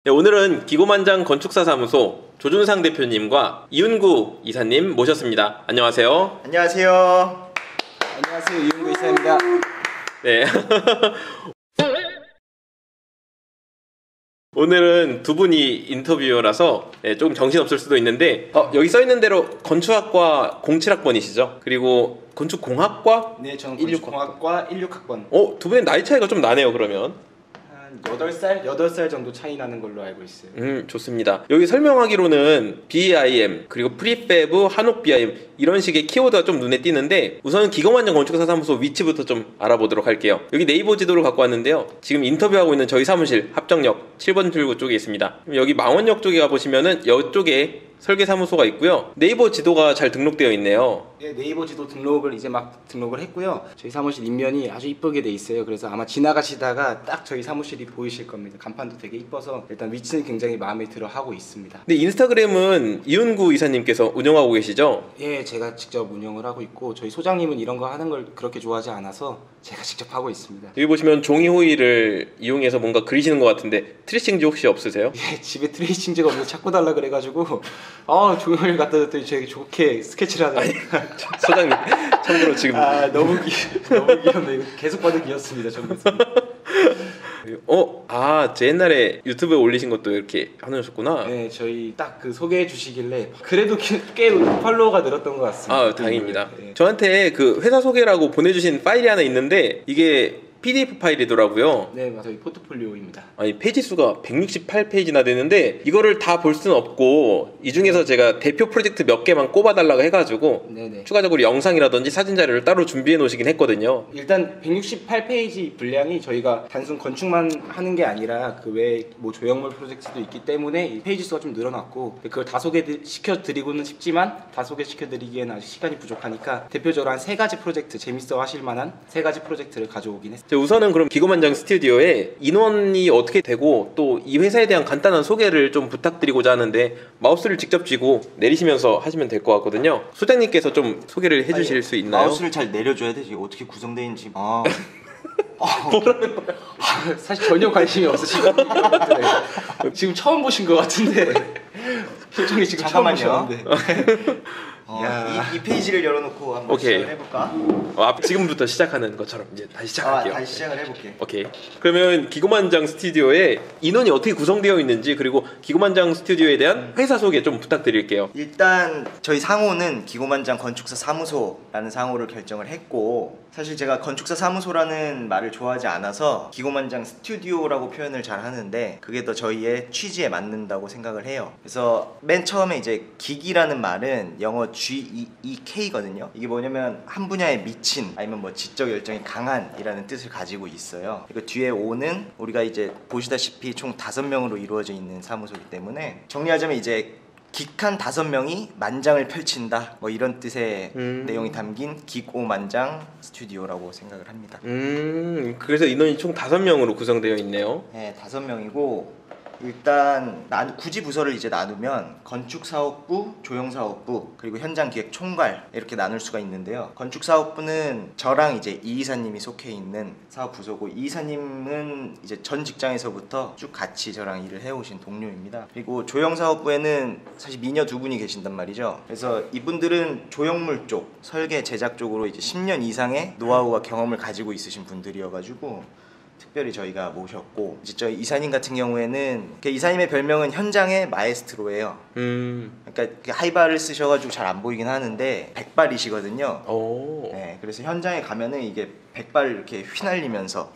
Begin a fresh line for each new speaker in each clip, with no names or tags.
네, 오늘은 기고만장 건축사사무소 조준상 대표님과 이윤구 이사님 모셨습니다. 안녕하세요.
안녕하세요.
안녕하세요. 이윤구 이사입니다.
네. 오늘은 두 분이 인터뷰어라서 조금 정신없을 수도 있는데 여기 써있는 대로 건축학과 07학번이시죠? 그리고 건축공학과?
네, 저는 건축공학과 16학번.
두 분의 나이 차이가 좀 나네요, 그러면.
한 8살 정도 차이 나는 걸로 알고 있어요.
좋습니다. 여기 설명하기로는 BIM, 그리고 프리패브, 한옥 BIM 이런 식의 키워드가 좀 눈에 띄는데 우선은 기고만장 건축사사무소 위치부터 좀 알아보도록 할게요. 여기 네이버 지도를 갖고 왔는데요. 지금 인터뷰하고 있는 저희 사무실 합정역 7번 출구 쪽에 있습니다. 여기 망원역 쪽에 가보시면은 이쪽에 설계사무소가 있고요. 네이버 지도가 잘 등록되어 있네요.
네, 네이버 지도 등록을 이제 막 등록을 했고요. 저희 사무실 인면이 아주 이쁘게 돼 있어요. 그래서 아마 지나가시다가 딱 저희 사무실이 보이실 겁니다. 간판도 되게 이뻐서 일단 위치는 굉장히 마음에 들어 하고 있습니다.
근데 인스타그램은 이윤구 이사님께서 운영하고 계시죠?
예, 제가 직접 운영을 하고 있고 저희 소장님은 이런 거 하는 걸 그렇게 좋아하지 않아서 제가 직접 하고 있습니다.
여기 보시면 종이 호일을 이용해서 뭔가 그리시는 것 같은데 트레이싱지 혹시 없으세요?
예, 집에 트레이싱지가 없어서 찾고 달라 그래가지고 종이 호일 갖다 줬더니 되게 좋게 스케치를 하더라고요.
소장님 참고로 지금
너무 귀엽네. 이거 계속 봐도 귀엽습니다. 저는.
제 옛날에 유튜브에 올리신 것도 이렇게 하셨구나.
네, 저희 딱 그 소개해 주시길래 그래도 꽤 팔로워가 늘었던 것 같습니다.
다행입니다.
네.
저한테 그 회사 소개라고 보내주신 파일이 하나 있는데 이게 PDF 파일이더라고요.
네, 맞아요. 포트폴리오입니다.
아니 페이지 수가 168페이지나 되는데 이거를 다 볼 수는 없고 이 중에서 제가 대표 프로젝트 몇 개만 꼽아달라고 해가지고
네네.
추가적으로 영상이라든지 사진 자료를 따로 준비해 놓으시긴 했거든요.
일단 168페이지 분량이 저희가 단순 건축만 하는 게 아니라 그 외에 뭐 조형물 프로젝트도 있기 때문에 이 페이지 수가 좀 늘어났고 그걸 다 소개시켜드리고는 싶지만 다 소개시켜드리기에는 아직 시간이 부족하니까 대표적으로 한 3가지 프로젝트 재밌어 하실 만한 3가지 프로젝트를 가져오긴 했습니다.
우선은 그럼 기고만장 스튜디오에 인원이 어떻게 되고 또 이 회사에 대한 간단한 소개를 좀 부탁드리고자 하는데 마우스를 직접 쥐고 내리시면서 하시면 될 것 같거든요. 소장님께서 좀 소개를 해주실 수 있나요?
마우스를 잘 내려줘야 되지. 어떻게 구성되어 있는지.
뭐라는 거야?
사실 전혀 관심이 없으시고 지금 처음 보신 것 같은데 표정이 지금
잠깐만요.
처음 보셨는데
이 페이지를 열어놓고 한번
오케이.
시작을 해볼까?
지금부터 시작하는 것처럼 이제 다시 시작할게요.
다시 시작을 해볼게.
오케이. 그러면 기고만장 스튜디오에 인원이 어떻게 구성되어 있는지 그리고 기고만장 스튜디오에 대한 회사 소개 좀 부탁드릴게요.
일단 저희 상호는 기고만장 건축사 사무소라는 상호를 결정을 했고 사실 제가 건축사 사무소라는 말을 좋아하지 않아서 기고만장 스튜디오라고 표현을 잘 하는데 그게 더 저희의 취지에 맞는다고 생각을 해요. 그래서 맨 처음에 이제 기기라는 말은 영어 GEEK거든요. 이게 뭐냐면 한 분야에 미친 아니면 뭐 지적 열정이 강한 이라는 뜻을 가지고 있어요. 그리고 뒤에 O는 우리가 이제 보시다시피 총 5명으로 이루어져 있는 사무소이기 때문에 정리하자면 이제 기칸 5명이 만장을 펼친다 뭐 이런 뜻의 내용이 담긴 기고만장 스튜디오라고 생각을 합니다.
그래서 인원이 총 5명으로 구성되어 있네요.
네, 5명이고 일단 굳이 부서를 이제 나누면 건축사업부, 조형사업부, 그리고 현장기획 총괄 이렇게 나눌 수가 있는데요. 건축사업부는 저랑 이제 이 이사님이 속해 있는 사업부서고 이 이사님은 이제 전 직장에서부터 쭉 같이 저랑 일을 해오신 동료입니다. 그리고 조형사업부에는 사실 미녀 2분이 계신단 말이죠. 그래서 이분들은 조형물 쪽, 설계, 제작 쪽으로 이제 10년 이상의 노하우와 경험을 가지고 있으신 분들이어가지고 특별히 저희가 모셨고 이제 저희 이사님 같은 경우에는 이사님의 별명은 현장의 마에스트로예요. 그러니까 하이바를 쓰셔가지고 잘 안 보이긴 하는데 백발이시거든요. 네, 그래서 현장에 가면은 이게 백발 이렇게 휘날리면서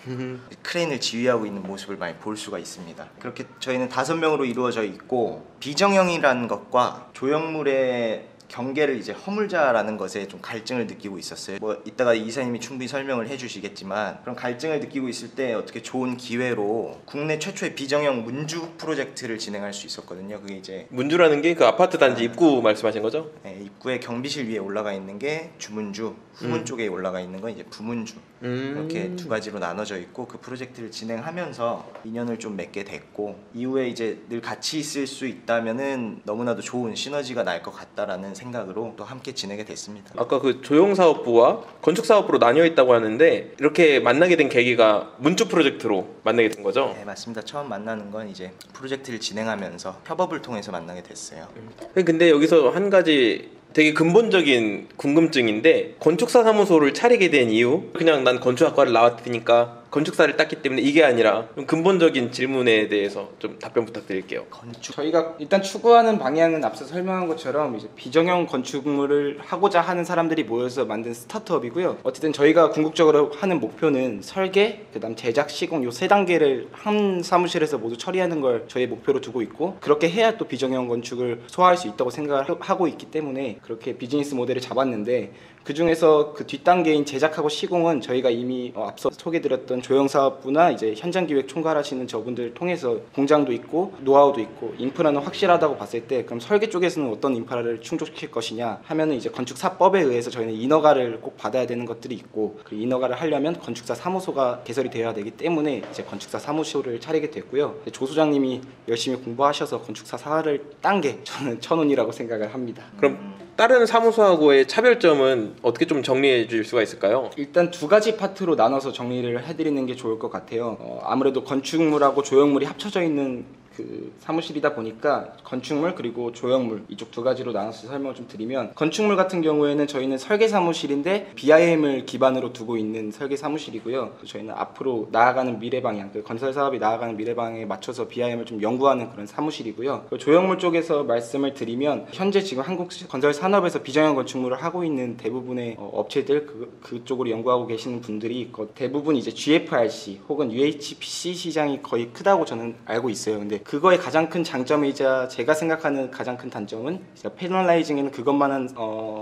크레인을 지휘하고 있는 모습을 많이 볼 수가 있습니다. 그렇게 저희는 5명으로 이루어져 있고 비정형이라는 것과 조형물의 경계를 이제 허물자라는 것에 좀 갈증을 느끼고 있었어요. 뭐 이따가 이사님이 충분히 설명을 해주시겠지만 그런 갈증을 느끼고 있을 때 어떻게 좋은 기회로 국내 최초의 비정형 문주 프로젝트를 진행할 수 있었거든요. 그게 이제
문주라는 게 그 아파트 단지 입구 말씀하신 거죠?
네, 입구에 경비실 위에 올라가 있는 게 주문주, 후문 쪽에 올라가 있는 건 이제 부문주. 이렇게 두 가지로 나눠져 있고 그 프로젝트를 진행하면서 인연을 좀 맺게 됐고 이후에 이제 늘 같이 있을 수 있다면은 너무나도 좋은 시너지가 날 것 같다라는 생각으로 또 함께 지내게 됐습니다.
아까 그 조형사업부와 건축사업부로 나뉘어 있다고 하는데 이렇게 만나게 된 계기가 문주 프로젝트로 만나게 된 거죠?
네, 맞습니다. 처음 만나는 건 이제 프로젝트를 진행하면서 협업을 통해서 만나게 됐어요.
근데 여기서 한 가지 되게 근본적인 궁금증인데 건축사 사무소를 차리게 된 이유? 그냥 난 건축학과를 나왔으니까 건축사를 땄기 때문에 이게 아니라 좀 근본적인 질문에 대해서 좀 답변 부탁드릴게요.
저희가 일단 추구하는 방향은 앞서 설명한 것처럼 이제 비정형 건축물을 하고자 하는 사람들이 모여서 만든 스타트업이고요. 어쨌든 저희가 궁극적으로 하는 목표는 설계, 그다음 제작, 시공 요 세 단계를 한 사무실에서 모두 처리하는 걸 저희 목표로 두고 있고 그렇게 해야 또 비정형 건축을 소화할 수 있다고 생각을 하고 있기 때문에 그렇게 비즈니스 모델을 잡았는데 그 중에서 그 뒷단계인 제작하고 시공은 저희가 이미 앞서 소개드렸던 조형사업부나 이제 현장기획 총괄하시는 저분들 통해서 공장도 있고 노하우도 있고 인프라는 확실하다고 봤을 때 그럼 설계 쪽에서는 어떤 인프라를 충족시킬 것이냐 하면은 이제 건축사법에 의해서 저희는 인허가를 꼭 받아야 되는 것들이 있고 그 인허가를 하려면 건축사 사무소가 개설이 되어야 되기 때문에 이제 건축사 사무소를 차리게 됐고요. 조 소장님이 열심히 공부하셔서 건축사 사를 딴 게 저는 천운이라고 생각을 합니다.
그럼 다른 사무소하고의 차별점은 어떻게 좀 정리해 주실 수가 있을까요?
일단 두 가지 파트로 나눠서 정리를 해드리는 게 좋을 것 같아요. 아무래도 건축물하고 조형물이 합쳐져 있는 그 사무실이다 보니까 건축물 그리고 조형물 이쪽 두 가지로 나눠서 설명을 좀 드리면 건축물 같은 경우에는 저희는 설계 사무실인데 BIM을 기반으로 두고 있는 설계 사무실이고요. 저희는 앞으로 나아가는 미래 방향, 그 건설 사업이 나아가는 미래 방향에 맞춰서 BIM을 좀 연구하는 그런 사무실이고요. 조형물 쪽에서 말씀을 드리면 현재 지금 한국 건설 산업에서 비정형 건축물을 하고 있는 대부분의 업체들 그쪽으로 연구하고 계시는 분들이 대부분 이제 GFRC 혹은 UHPC 시장이 거의 크다고 저는 알고 있어요. 근데 그거의 가장 큰 장점이자 제가 생각하는 가장 큰 단점은 패널라이징에는 그것만한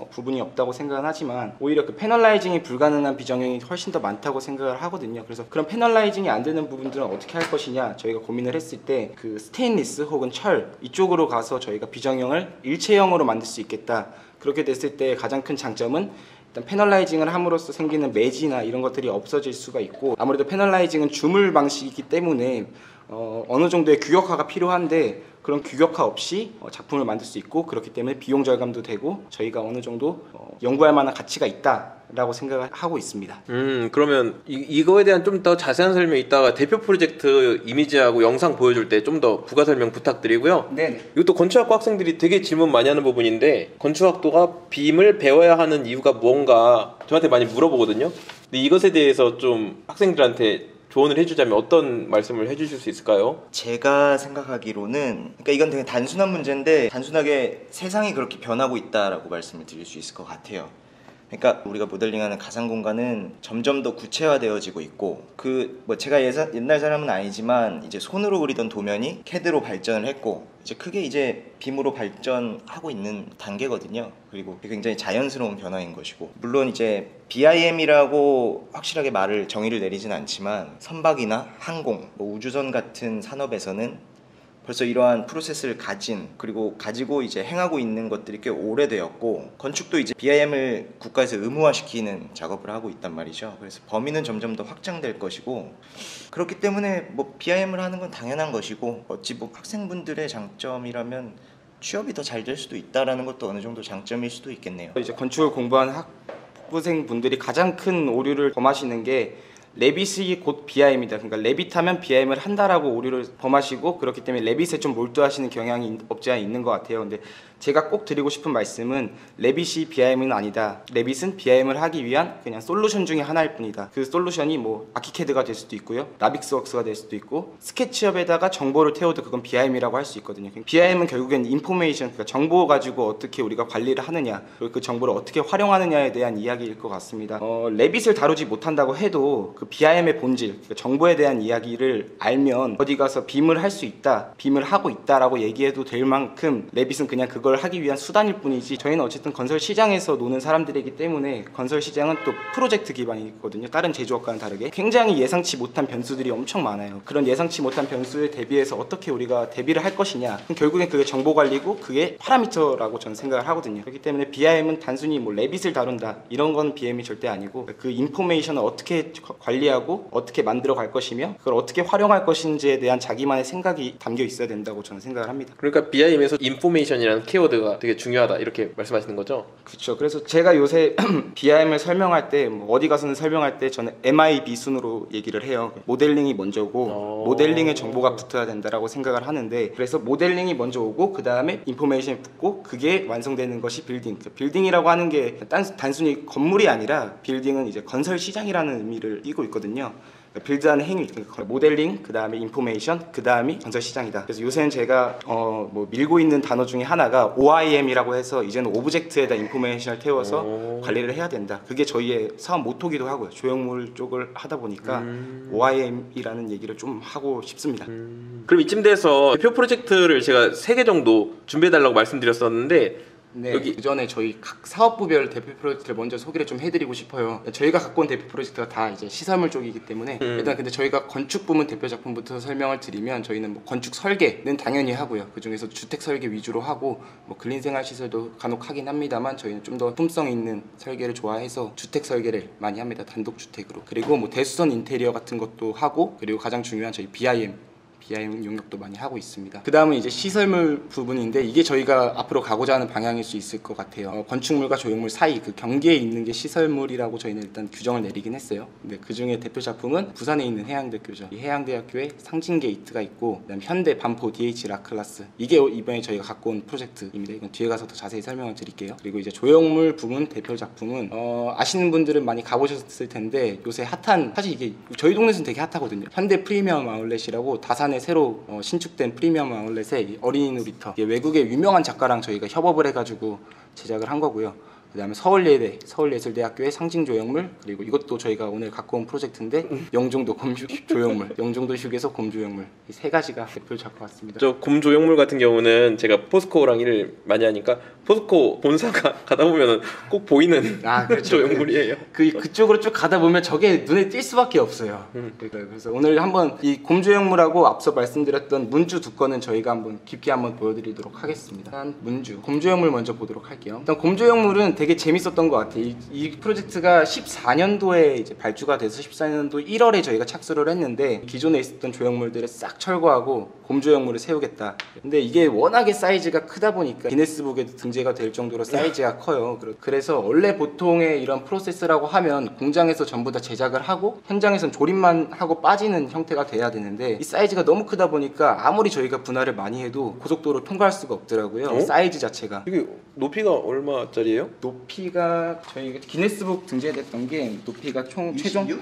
부분이 없다고 생각은 하지만 오히려 그 패널라이징이 불가능한 비정형이 훨씬 더 많다고 생각을 하거든요. 그래서 그런 패널라이징이 안 되는 부분들은 어떻게 할 것이냐 저희가 고민을 했을 때 그 스테인리스 혹은 철 이쪽으로 가서 저희가 비정형을 일체형으로 만들 수 있겠다. 그렇게 됐을 때 가장 큰 장점은 일단 패널라이징을 함으로써 생기는 매지나 이런 것들이 없어질 수가 있고 아무래도 패널라이징은 주물 방식이기 때문에 어느 정도의 규격화가 필요한데 그런 규격화 없이 작품을 만들 수 있고 그렇기 때문에 비용 절감도 되고 저희가 어느 정도 연구할 만한 가치가 있다라고 생각을 하고 있습니다.
그러면 이거에 대한 좀 더 자세한 설명 이따가 대표 프로젝트 이미지하고 영상 보여줄 때 좀 더 부가 설명 부탁드리고요.
네.
이것도 건축학과 학생들이 되게 질문 많이 하는 부분인데 건축학도가 BIM을 배워야 하는 이유가 뭔가 저한테 많이 물어보거든요. 근데 이것에 대해서 좀 학생들한테 조언을 해주자면 어떤 말씀을 해주실 수 있을까요?
제가 생각하기로는 그러니까 이건 되게 단순한 문제인데 단순하게 세상이 그렇게 변하고 있다라고 말씀을 드릴 수 있을 것 같아요. 그러니까 우리가 모델링하는 가상 공간은 점점 더 구체화되어지고 있고 제가 옛날 사람은 아니지만 이제 손으로 그리던 도면이 CAD로 발전을 했고 이제 크게 이제 빔으로 발전하고 있는 단계거든요. 그리고 굉장히 자연스러운 변화인 것이고 물론 이제 BIM이라고 확실하게 정의를 내리진 않지만 선박이나 항공, 우주선 같은 산업에서는 벌써 이러한 프로세스를 가지고 이제 행하고 있는 것들이 꽤 오래되었고 건축도 이제 BIM을 국가에서 의무화시키는 작업을 하고 있단 말이죠. 그래서 범위는 점점 더 확장될 것이고 그렇기 때문에 BIM을 하는 건 당연한 것이고 어찌 학생분들의 장점이라면 취업이 더 잘 될 수도 있다라는 것도 어느 정도 장점일 수도 있겠네요.
이제 건축을 공부하는 학부생분들이 가장 큰 오류를 범하시는 게 레빗이 곧 BIM이다. 그러니까 레빗하면 BIM을 한다라고 오류를 범하시고 그렇기 때문에 레빗에 좀 몰두하시는 경향이 없지 않아 있는 것 같아요. 근데 제가 꼭 드리고 싶은 말씀은 레빗이 BIM은 아니다. 레빗은 BIM을 하기 위한 그냥 솔루션 중에 하나일 뿐이다. 그 솔루션이 아키캐드가 될 수도 있고요. 나빅스웍스가 될 수도 있고 스케치업에다가 정보를 태워도 그건 BIM이라고 할 수 있거든요. BIM은 결국엔 인포메이션, 그러니까 정보 가지고 어떻게 우리가 관리를 하느냐 그리고 그 정보를 어떻게 활용하느냐에 대한 이야기일 것 같습니다. 레빗을 다루지 못한다고 해도 그 BIM의 본질, 그 정보에 대한 이야기를 알면 어디 가서 빔을 할 수 있다, 빔을 하고 있다라고 얘기해도 될 만큼 레빗은 그냥 그걸 하기 위한 수단일 뿐이지, 저희는 어쨌든 건설 시장에서 노는 사람들이기 때문에 건설 시장은 또 프로젝트 기반이거든요. 다른 제조업과는 다르게 굉장히 예상치 못한 변수들이 엄청 많아요. 그런 예상치 못한 변수에 대비해서 어떻게 우리가 대비를 할 것이냐, 그럼 결국엔 그게 정보 관리고 그게 파라미터라고 저는 생각을 하거든요. 그렇기 때문에 BIM은 단순히 뭐 레빗을 다룬다 이런 건 BIM이 절대 아니고, 그 인포메이션을 어떻게 관리하고 어떻게 만들어 갈 것이며 그걸 어떻게 활용할 것인지에 대한 자기만의 생각이 담겨 있어야 된다고 저는 생각을 합니다.
그러니까 BIM에서 인포메이션이라는 키워드가 되게 중요하다 이렇게 말씀하시는 거죠?
그렇죠. 그래서 제가 요새 BIM을 설명할 때 뭐 어디 가서는 설명할 때 저는 MIB 순으로 얘기를 해요. 모델링이 먼저고 모델링에 정보가 붙어야 된다라고 생각을 하는데, 그래서 모델링이 먼저 오고 그 다음에 인포메이션이 붙고 그게 완성되는 것이 빌딩. 빌딩이라고 하는 게 단순히 건물이 아니라 빌딩은 이제 건설 시장이라는 의미를 띠고 있거든요. 빌드하는 행위, 그러니까 모델링, 그 다음에 인포메이션, 그 다음이 건설 시장이다. 그래서 요새는 제가 뭐 밀고 있는 단어 중에 하나가 OIM이라고 해서 이제는 오브젝트에다 인포메이션을 태워서 관리를 해야 된다. 그게 저희의 사업 모토기도 하고요. 조형물 쪽을 하다 보니까 OIM이라는 얘기를 좀 하고 싶습니다.
그럼 이쯤 돼서 대표 프로젝트를 제가 3개 정도 준비해달라고 말씀드렸었는데,
네,
여기
그 전에 저희 각 사업부별 대표 프로젝트를 먼저 소개를 좀 해드리고 싶어요. 저희가 갖고 온 대표 프로젝트가 다 이제 시설물 쪽이기 때문에 일단 근데 저희가 건축 부문 대표 작품부터 설명을 드리면, 저희는 뭐 건축 설계는 당연히 하고요. 그 중에서 주택 설계 위주로 하고 뭐 근린생활 시설도 간혹 하긴 합니다만, 저희는 좀 더 품성 있는 설계를 좋아해서 주택 설계를 많이 합니다. 단독 주택으로. 그리고 뭐 대수선 인테리어 같은 것도 하고, 그리고 가장 중요한 저희 BIM 용역도 많이 하고 있습니다. 그 다음은 이제 시설물 부분인데, 이게 저희가 앞으로 가고자 하는 방향일 수 있을 것 같아요. 건축물과 조형물 사이 그 경계에 있는 게 시설물이라고 저희는 일단 규정을 내리긴 했어요. 근데 그 중에 대표 작품은 부산에 있는 해양대학교죠. 이 해양대학교에 상징 게이트가 있고, 그다음 현대 반포 DH 라클라스, 이게 이번에 저희가 갖고 온 프로젝트입니다. 이건 뒤에 가서 더 자세히 설명을 드릴게요. 그리고 이제 조형물 부문 대표 작품은 아시는 분들은 많이 가보셨을 텐데, 요새 핫한, 사실 이게 저희 동네에서는 되게 핫하거든요. 현대 프리미엄 아울렛이라고 다산에 새로 신축된 프리미엄 아울렛의 어린이 놀이터, 외국의 유명한 작가랑 저희가 협업을 해가지고 제작을 한 거고요. 그 다음에 서울예대, 서울예술대학교의 상징조형물, 그리고 이것도 저희가 오늘 갖고 온 프로젝트인데 영종도 곰조형물, 영종도 휴게소 곰조형물, 이 3가지가 대표를 잡고 왔습니다.
저 곰조형물 같은 경우는 제가 포스코랑 일을 많이 하니까 포스코 본사가 가다 보면 꼭 보이는
그렇죠.
조형물이에요.
그쪽으로 쭉 가다 보면 저게 눈에 띌 수밖에 없어요. 그래서 오늘 한번 이 곰조형물하고 앞서 말씀드렸던 문주 두 건은 저희가 한번 깊게 한번 보여드리도록 하겠습니다. 일단 문주, 곰조형물 먼저 보도록 할게요. 일단 곰조형물은 되게 재밌었던 것 같아요. 이 프로젝트가 14년도에 이제 발주가 돼서 14년도 1월에 저희가 착수를 했는데, 기존에 있었던 조형물들을 싹 철거하고 곰조형물을 세우겠다. 근데 이게 워낙에 사이즈가 크다 보니까 기네스북에도 등재가 될 정도로 사이즈가 커요. 그래서 원래 보통의 이런 프로세스라고 하면 공장에서 전부 다 제작을 하고 현장에선 조립만 하고 빠지는 형태가 돼야 되는데, 이 사이즈가 너무 크다 보니까 아무리 저희가 분할을 많이 해도 고속도로 통과할 수가 없더라고요. 사이즈 자체가.
이게 높이가 얼마짜리예요?
높이가 저희 기네스북 등재됐던 게 높이가 최종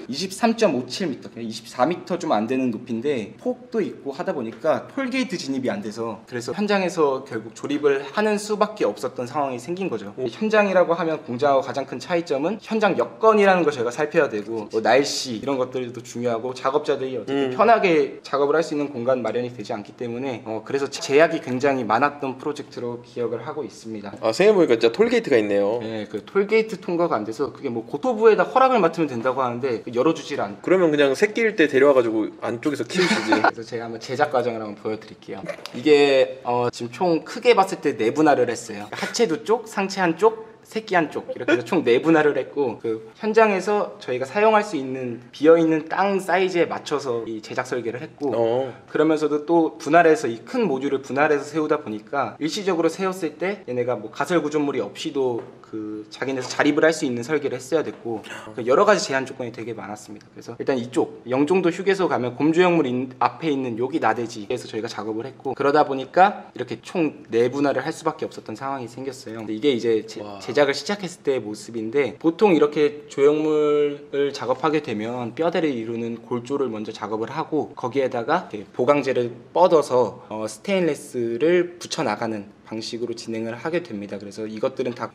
23.57m, 24m 좀 안 되는 높이인데, 폭도 있고 하다 보니까 톨게이트 진입이 안 돼서, 그래서 현장에서 결국 조립을 하는 수밖에 없었던 상황이 생긴 거죠. 현장이라고 하면 공장하고 가장 큰 차이점은 현장 여건이라는 걸 저희가 살펴야 되고, 뭐 날씨 이런 것들도 중요하고, 작업자들이 어떻게 편하게 작업을 할 수 있는 공간 마련이 되지 않기 때문에 그래서 제약이 굉장히 많았던 프로젝트로 기억을 하고 있습니다.
생각해보니까 진짜 톨게이트가 있네요.
네, 그 톨게이트 통과가 안 돼서 그게 뭐 고토부에다 허락을 맡으면 된다고 하는데 열어주질 않고.
그러면 그냥 새끼일 때 데려와가지고 안쪽에서 키우시지.
그래서 제가 한번 제작 과정을 한번 보여드릴게요. 이게 지금 총 크게 봤을 때 4분할을 했어요. 하체 2쪽, 상체 한쪽, 새끼 한쪽, 이렇게 해서 총 4분할을 했고, 그 현장에서 저희가 사용할 수 있는 비어있는 땅 사이즈에 맞춰서 이 제작 설계를 했고, 그러면서도 또 분할해서 이 큰 모듈을 분할해서 세우다 보니까 일시적으로 세웠을 때 얘네가 뭐 가설 구조물이 없이도 그 자기네에서 자립을 할 수 있는 설계를 했어야 됐고, 여러 가지 제한 조건이 되게 많았습니다. 그래서 일단 이쪽 영종도 휴게소 가면 곰조형물 앞에 있는 여기 나대지에서 저희가 작업을 했고, 그러다 보니까 이렇게 총 4분할을 할 수밖에 없었던 상황이 생겼어요. 근데 이게 이제 제작을 시작했을 때의 모습인데, 보통 이렇게 조형물을 작업하게 되면 뼈대를 이루는 골조를 먼저 작업을 하고, 거기에다가 보강재를 뻗어서 스테인레스를 붙여 나가는 방식으로 진행을 하게 됩니다. 그래서 이것들은 다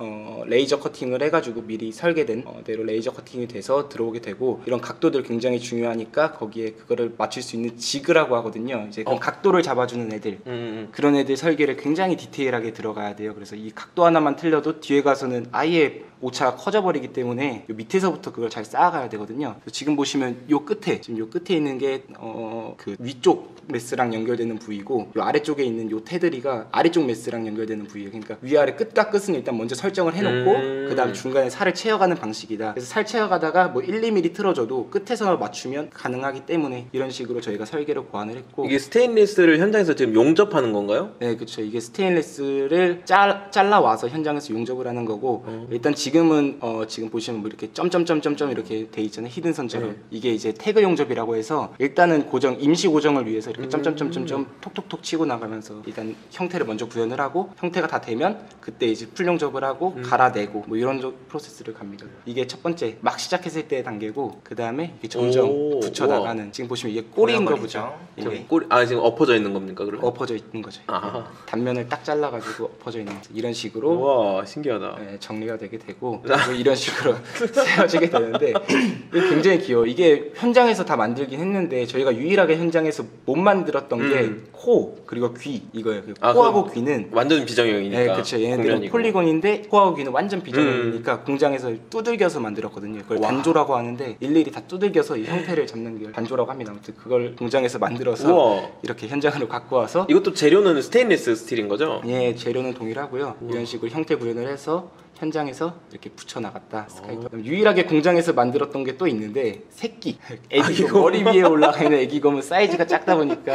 레이저 커팅을 해가지고 미리 설계된 대로 레이저 커팅이 돼서 들어오게 되고, 이런 각도들 굉장히 중요하니까 거기에 그거를 맞출 수 있는 지그라고 하거든요. 이제 그 각도를 잡아주는 애들, 그런 애들 설계를 굉장히 디테일하게 들어가야 돼요. 그래서 이 각도 하나만 틀려도 뒤에 가서는 아예 오차가 커져버리기 때문에 요 밑에서부터 그걸 잘 쌓아가야 되거든요. 지금 보시면 요 끝에, 지금 요 끝에 있는 게 그 위쪽 메스랑 연결되는 부위고, 요 아래쪽에 있는 요 테두리가 아래쪽 메스랑 연결되는 부위예요. 그러니까 위아래 끝과 끝은 일단 먼저 설정을 해놓고 그 다음 중간에 살을 채워가는 방식이다. 그래서 살 채워가다가 뭐 1, 2mm 틀어줘도 끝에서 맞추면 가능하기 때문에 이런 식으로 저희가 설계를 고안을 했고.
이게 스테인리스를 현장에서 지금 용접하는 건가요?
네, 그렇죠. 이게 스테인리스를 잘라와서 현장에서 용접을 하는 거고, 일단 지금은 지금 보시면 뭐 이렇게 점점점점점 이렇게 돼 있잖아요. 히든 선처럼. 이게 이제 태그 용접이라고 해서 일단은 임시 고정을 위해서 이렇게 점점점점점 톡톡톡 치고 나가면서 일단 형태를 먼저 구현을 하고, 형태가 다 되면 그때 이제 풀 용접을 하고 갈아내고 뭐 이런 프로세스를 갑니다. 이게 첫 번째 막 시작했을 때의 단계고, 그 다음에 점점 붙여나가는. 지금 보시면 이게 꼬리인 거 보죠.
꼬리, 지금 엎어져 있는 겁니까? 그러면?
엎어져 있는 거죠. 단면을 딱 잘라가지고 엎어져 있는 이런 식으로.
와, 신기하다.
네, 정리가 되게 되고 이런 식으로 세워지게 되는데 굉장히 귀여워. 이게 현장에서 다 만들긴 했는데 저희가 유일하게 현장에서 못 만들었던 게 코 그리고 귀 이거예요. 코하고 귀는
완전 비정형이니까.
네, 그렇죠. 얘네들은 폴리곤인데 코하고 귀는 완전 비정형이니까 공장에서 두들겨서 만들었거든요. 그걸 단조라고 하는데 일일이 다 두들겨서 이 형태를 잡는 게 단조라고 합니다. 아무튼 그걸 공장에서 만들어서 이렇게 현장으로 갖고 와서.
이것도 재료는 스테인리스 스틸인 거죠?
예, 재료는 동일하고요. 이런 식으로 형태 구현을 해서 현장에서 이렇게 붙여나갔다. 유일하게 공장에서 만들었던 게 또 있는데 새끼 애기곰, 머리 위에 올라가 있는 애기곰은 사이즈가 작다 보니까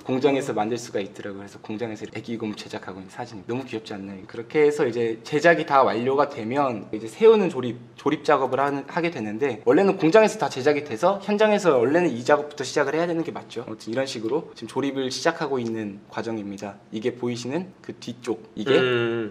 공장에서 만들 수가 있더라고요. 그래서 공장에서 애기곰 제작하고 있는 사진이 너무 귀엽지 않나요? 그렇게 해서 이제 제작이 다 완료가 되면 이제 세우는 조립 작업을 하게 되는데, 원래는 공장에서 다 제작이 돼서 현장에서 원래는 이 작업부터 시작을 해야 되는 게 맞죠. 아무튼 이런 식으로 지금 조립을 시작하고 있는 과정입니다. 이게 보이시는 그 뒤쪽, 이게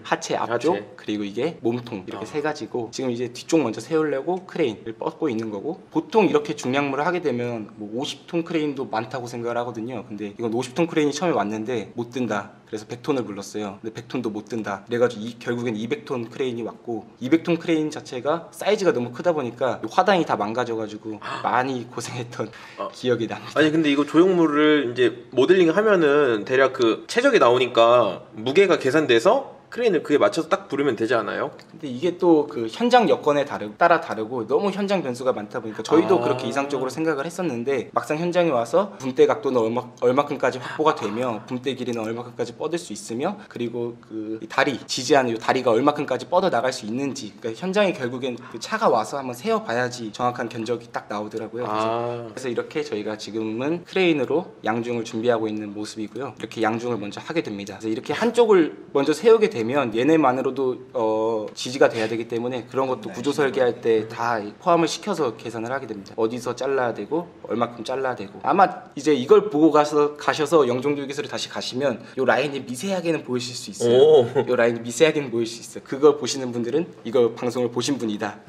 하체 앞쪽, 그리고 이게 몸통, 이렇게 세 가지고, 지금 이제 뒤쪽 먼저 세우려고 크레인을 뻗고 있는 거고, 보통 이렇게 중량물을 하게 되면 뭐 50톤 크레인도 많다고 생각을 하거든요. 근데 이건 50톤 크레인이 처음에 왔는데 못 든다. 그래서 100톤을 불렀어요. 근데 100톤도 못 든다. 그래가지고 결국엔 200톤 크레인이 왔고, 200톤 크레인 자체가 사이즈가 너무 크다 보니까 화단이 다 망가져가지고 많이 고생했던 기억이 납니다.
아니 근데 이거 조형물을 이제 모델링 하면은 대략 그 최적이 나오니까 무게가 계산돼서 크레인을 그에 맞춰서 딱 부르면 되지 않아요? 근데
이게 또 그 현장 여건에 따라 다르고 너무 현장 변수가 많다 보니까 저희도 그렇게 이상적으로 생각을 했었는데, 막상 현장에 와서 붐대 각도는 얼마큼까지 확보가 되며 붐대 길이는 얼마큼까지 뻗을 수 있으며, 그리고 그 다리 지지하는 이 다리가 얼마큼까지 뻗어 나갈 수 있는지, 그러니까 현장에 결국엔 그 차가 와서 한번 세워봐야지 정확한 견적이 딱 나오더라고요. 그래서 이렇게 저희가 지금은 크레인으로 양중을 준비하고 있는 모습이고요. 이렇게 양중을 먼저 하게 됩니다. 그래서 이렇게 한쪽을 먼저 세우게 되면 얘네만으로도 지지가 돼야 되기 때문에 그런 것도 구조 설계할 때 다 포함을 시켜서 계산을 하게 됩니다. 어디서 잘라야 되고 얼마큼 잘라야 되고. 아마 이제 이걸 보고 가셔서 영종도 기술을 다시 가시면 요 라인이 미세하게는 보이실 수 있어요. 요 라인이 미세하게는 보일 수 있어요. 그걸 보시는 분들은 이거 방송을 보신 분이다.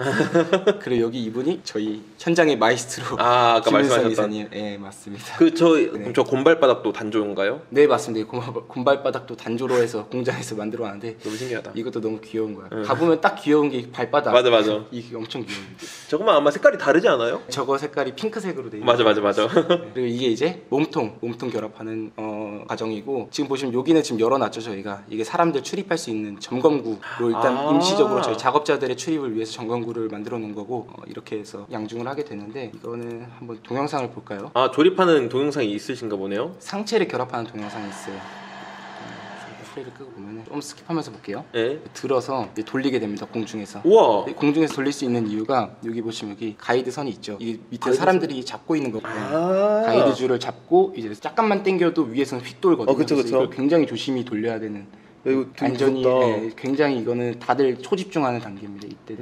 그리고 여기 이분이 저희 현장의 마이스트로
아까 말씀하셨던
이사님. 네, 맞습니다.
저 곰발바닥도 단조인가요?
네, 맞습니다. 곰발바닥도 단조로 해서 공장에서 만들어 왔는데
너무 신기하다.
이것도 너무 귀여운 거야. 가보면 딱 귀여운 게 발바닥.
맞아.
이게 엄청 귀여워.
저거만 아마 색깔이 다르지 않아요?
저거 색깔이 핑크색으로 돼 있는.
맞아.
그리고 이게 이제 몸통 결합하는 과정이고, 지금 보시면 여기는 지금 열어놨죠 저희가. 이게 사람들 출입할 수 있는 점검구로 일단 임시적으로 저희 작업자들의 출입을 위해서 점검구를 만들어 놓은 거고, 이렇게 해서 양중을 하게 되는데, 이거는 한번 동영상을 볼까요?
조립하는 동영상이 있으신가 보네요.
상체를 결합하는 동영상이 있어요. 플레이를 끄고 보면 좀 스킵하면서 볼게요.
네.
들어서 돌리게 됩니다. 공중에서.
우와.
공중에서 돌릴 수 있는 이유가 여기 보시면 여기 가이드 선이 있죠. 이게 밑에 사람들이 잡고 있는 거거든요. 가이드 줄을 잡고 이제 잠깐만 당겨도 위에서는 휙 돌거든요.
그쵸.
그래서 이걸 굉장히 조심히 돌려야 되는. 안전이 굉장히 이거는 다들 초집중하는 단계입니다. 이때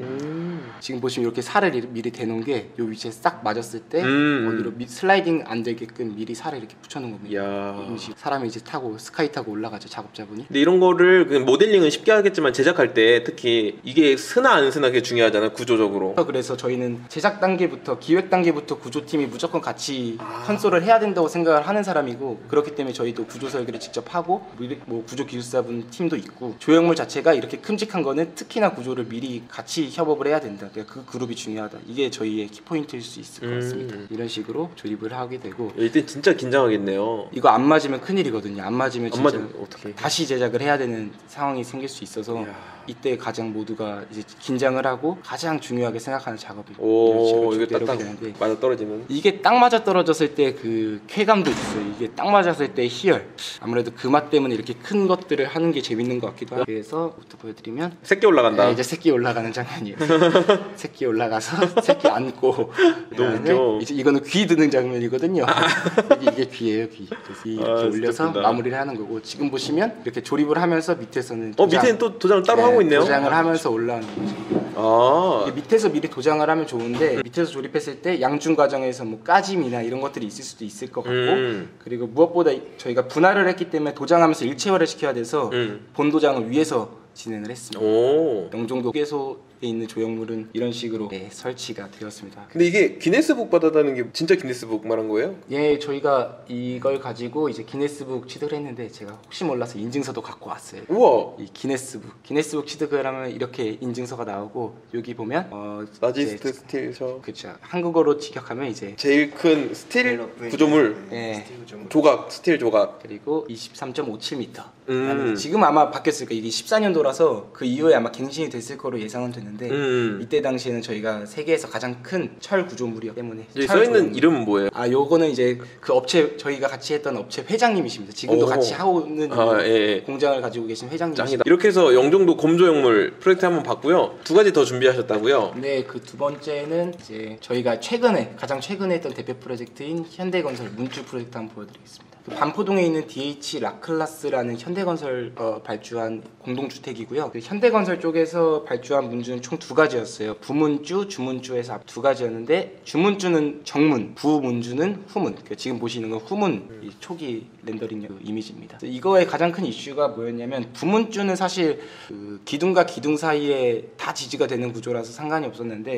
지금 보시면 이렇게 살을 미리 대놓은 게 이 위치에 싹 맞았을 때 어디로 슬라이딩 안 되게끔 미리 살을 이렇게 붙여놓은 겁니다. 사람이 이제 타고 스카이 타고 올라가죠, 작업자분이.
근데 이런 거를 모델링은 쉽게 하겠지만 제작할 때 특히 이게 쓰나 안 쓰나 그게 중요하잖아요, 구조적으로.
그래서 저희는 제작 단계부터 기획 단계부터 구조팀이 무조건 같이 컨솔을 해야 된다고 생각을 하는 사람이고, 그렇기 때문에 저희도 구조 설계를 직접 하고 뭐 구조 기술사분 팀도 있고 조형물 자체가 이렇게 큼직한 거는 특히나 구조를 미리 같이 협업을 해야 된다. 그러니까 그 그룹이 중요하다. 이게 저희의 키포인트일 수 있을 것 같습니다. 이런 식으로 조립을 하게 되고
이때 진짜 긴장하겠네요.
이거 안 맞으면 큰일이거든요. 안 맞으면
안
진짜
맞으면 어떻게?
다시 제작을 해야 되는 상황이 생길 수 있어서
이야.
이때 가장 모두가 이제 긴장을 하고 가장 중요하게 생각하는 작업이
오, 이게
내려오게
딱
되는데
맞아 떨어지면.
이게 딱 맞아 떨어졌을 때 그 쾌감도 있어요. 이게 딱 맞았을 때 희열. 아무래도 그 맛 때문에 이렇게 큰 것들을 하는 게 재밌는 것 같기도 하고. 그래서 부터 보여드리면
새끼 올라간다.
이제 새끼 올라가는 장면이에요. 새끼 올라가서 새끼 안고
너무 웃겨.
이제 이거는 귀 드는 장면이거든요. 이게 귀예요, 귀. 그래서 이렇게
아,
올려서
진짜
마무리를 하는 거고 지금 보시면 이렇게 조립을 하면서 밑에서는
밑에는 또 도장을 따로 하고 있네요.
도장을 하면서 올라오는 거죠.
아,
이게 밑에서 미리 도장을 하면 좋은데 밑에서 조립했을 때 양중 과정에서 뭐 까짐이나 이런 것들이 있을 수도 있을 것 같고 그리고 무엇보다 저희가 분할을 했기 때문에 도장하면서 일체화를 시켜야 돼서 본 도장을 위에서 진행을 했습니다.
오.
영종도 휴게소에 있는 조형물은 이런 식으로 설치가 되었습니다.
근데 이게 기네스북 받았다는 게 진짜 기네스북 말한 거예요?
예, 저희가 이걸 가지고 이제 기네스북 취득을 했는데 제가 혹시 몰라서 인증서도 갖고 왔어요.
우와.
이 기네스북 취득을 하면 이렇게 인증서가 나오고 여기 보면
라지스트
이제
스틸 저
그쵸, 한국어로 직역하면 이제
제일 큰 스틸 구조물
예.
조각 스틸 조각.
그리고 23.57m. 지금 아마 바뀌었을까. 이게 14년도라서 그 이후에 아마 갱신이 됐을 거로 예상은 되는데 이때 당시에는 저희가 세계에서 가장 큰 철 구조물이었기 때문에
여기 써 있는 이름은 뭐예요?
요거는 이제 그 업체 저희가 같이 했던 업체 회장님이십니다. 지금도
오.
같이 하고 있는
예.
공장을 가지고 계신 회장님이십니다.
짱이다. 이렇게 해서 영종도 곰조형물 프로젝트 한번 봤고요. 두 가지 더 준비하셨다고요?
네, 그 두 번째는 이제 저희가 가장 최근에 했던 대표 프로젝트인 현대건설 문주 프로젝트 한번 보여드리겠습니다. 그 반포동에 있는 DH 라클라스라는 현대건설 발주한 공동주택이고요. 그 현대건설 쪽에서 발주한 문주는 총 두 가지였어요. 부문주, 주문주에서 두 가지였는데 주문주는 정문, 부문주는 후문. 그 지금 보시는 건 후문 이 초기 렌더링 이미지입니다. 이거의 가장 큰 이슈가 뭐였냐면 부문주는 사실 그 기둥과 기둥 사이에 다 지지가 되는 구조라서 상관이 없었는데